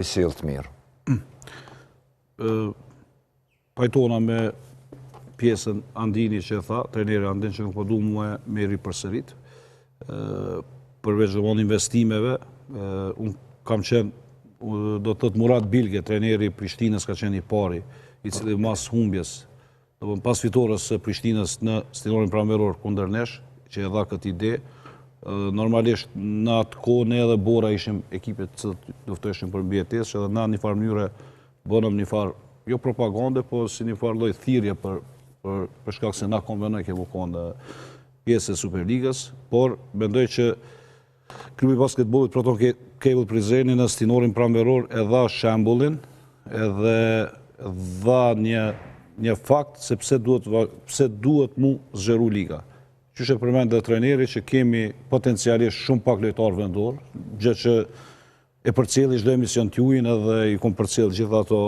I sjellë të mirë. Pajtona me pjesën Andini që tha, trajneri Andin që nuk po du mua me ripërsërit. Përveç domon investimeve, unë kam qenë, do të thotë Murat Bilge, trajneri Prishtinës ka qenë i pari, i cili mas humbjes, pas fitores së Prishtinës në stinorin pranveror kundër nesh, që e dha këtë ide. Normalisht në atë kohë ne edhe Bora ishim ekipet që luftëshim për mbjetesë, që edhe na një farë mënyre bënëm një farë, jo propagande, po si një farë lloj thirrje për shkak se na konvenoj kemi qenë pjesë e Superligës, por mendoj që klubi i basketbollit Proton Cable Prizreni në stinorin pranveror e dha shembullin, edhe dha një fakt se pse duhet mu zgjeru liga. Që përmend dhe trajneri që kemi potencialisht shumë pak lojtarë vendor, gjë që e përcjellë çdo emision t'juajin edhe i kom përcjellë gjitha ato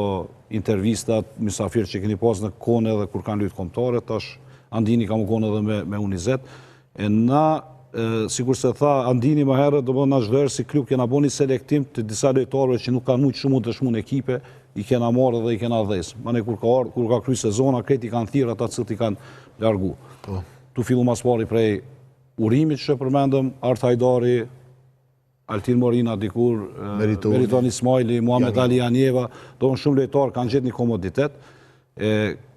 intervistat, mysafirë që keni pas në kohën edhe kur kanë luajtur kombëtare, tash Andini ka më konë edhe me Unizet. E na, sikur se tha Andini më herët, do na çdo herë si klub kena bënë selektim të disa lojtarëve që nuk kanë shumë të dëshmuar në ekipe, i kena marrë dhe i kena dhënë. Mane kur ka kryer sezona, kreti kanë thirrë ata që i kanë largu. Tu fillu mas pari prej urimit që përmendëm, Art Hajdari, Altin Morina dikur, Meriton Ismaili, Muhamet Ali Anjeva, do në shumë lojtarë kanë gjetë një komoditet.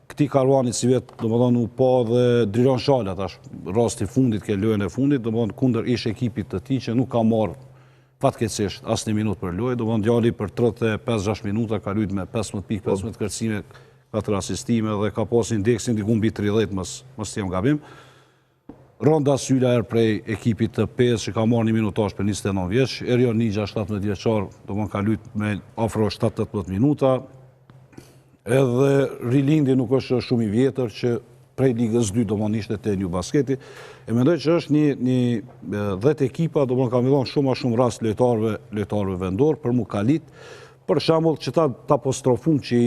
Këti karuanit si vetë, do më thonë, u pa dhe Driron Shala, tash, rasti fundit, ke lojën e fundit, do më thonë, kunder ish ekipit të ti që nuk ka marrë fatkeqësisht asë një minut për lojë, do më thonë, djali për 35-6 minuta ka lujt me 15 pikë, 15 kërcime, 4 asistime dhe ka pas indeksin diku mbi 30, mos t'jem gabim. Ronda Syla prej ekipit të PES që ka marrë një minutash për 29 vjeç, Erion Nigja 17 vjeçar, do më ka lujt me afro 7-18 minuta, edhe Rilindi nuk është shumë i vjetër që prej ligës 2 do më ishte te New Basketi, e mendoj që është një 10 ekipa do më ka millon shumë a shumë rast lojtarëve vendor për mu kalit, për shembull që ta apostrofum që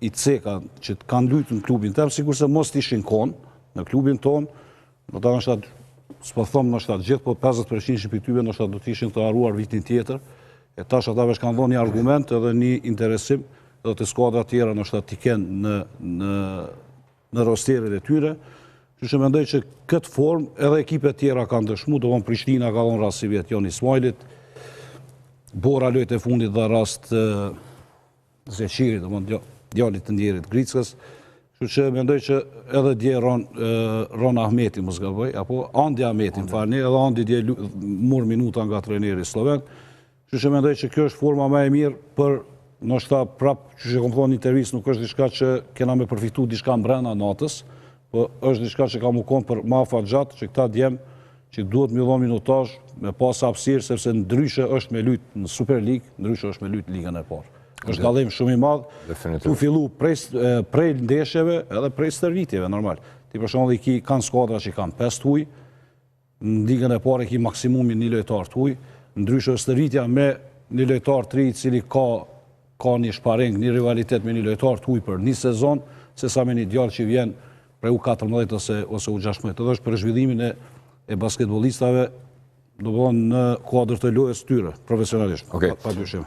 i ceka që kanë lujtë në klubin tëmë, sikur se mos t'ishin konë në klubin tonë, do ta nështat, s'po thomë nështat gjithë, po 50% për tyve nështat do t'ishin të haruar vitin tjetër, e tash atave shkanë dhonë një argument edhe një interesim, edhe të skuadra tjera nështat t'i kenë në rosterit e tyre, që mendoj që këtë form edhe ekipe tjera kanë dëshmu, do vonë Prishtina ka dhonë rast si vjetë Jon Ismailit, Bora lojt e fundit dhe rast Zeqiri, do vonë djalit të ndjerit Grickës, që mendoj që edhe dje Ron Ahmeti, mos gaboj, apo Andi Ahmeti, më falni, edhe Andi dje mur minuta nga trajneri sloven, që mendoj që kjo është forma më e mirë për nështë prap, që kom thonë një intervjis, nuk është diçka që kena me përfitu diçka mbrena natës, po është diçka që ka mu konë për mafa gjatë, që këta djemë që duhet me dhon minutash, me pas hapësirë, sepse ndryshe është me lujtë në Super League, ndryshe është me lujtë ligën e parë. është dallim shumë i madh, tu fillu prej ndeshjeve edhe prej stërvitjeve, normal. Ti për shembull kanë skuadra që kanë 5 huj, në ligën e parë ki maksimumin një lojtar të huj, ndryshe stërvitja me një lojtar të ri i cili ka një shpareng, një rivalitet me një lojtar të huj për një sezon, se sa me një djalë që vjen prej U14 ose U16. Edhe është për zhvillimin e basketbolistave, do të thonë në kuadër të lojës tyre, profesionalisht, pa dyshim.